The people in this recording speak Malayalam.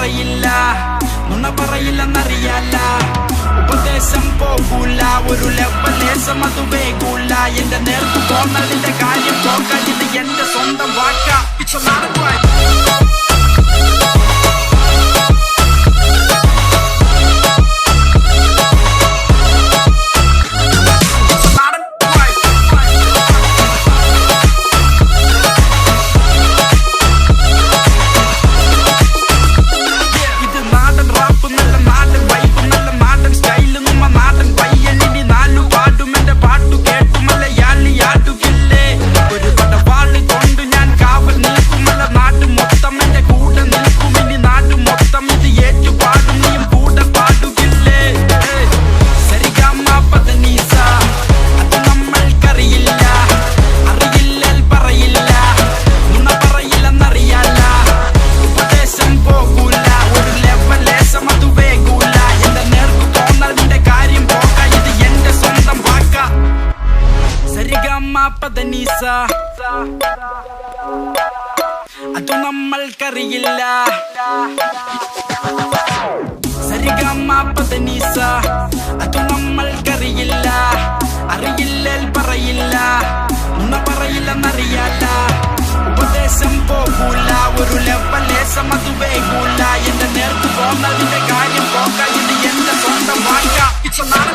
പറയില്ല, നുണ പറയില്ലെന്നറിയാല. ഉപദേശം പോകൂല, ഒരു ലെവലേശം അത് വേകൂല. എന്റെ നേർക്ക് പോന്നതിന്റെ കാര്യം പോകാൻ ഇത് എന്റെ സ്വന്തം വാക്ക. It's a lot of right. പദനീസ അതു നമ്മൾക്കറിയില്ല. സരിഗമ പദനീസ അതു നമ്മൾക്കറിയില്ല. അറിയില്ലേൽ പറയില്ല, നുണ പറയില്ലെന്നറിയാല. ഉപദേശം പോകൂല, ഒരു ലെവലേശം അത് വേകൂല. എന്റെ നേർക്ക് പോന്നതിന്റെ കാര്യം പോകാൻ ഇത് എന്റെ സ്വന്തം വാക്ക. It's a lot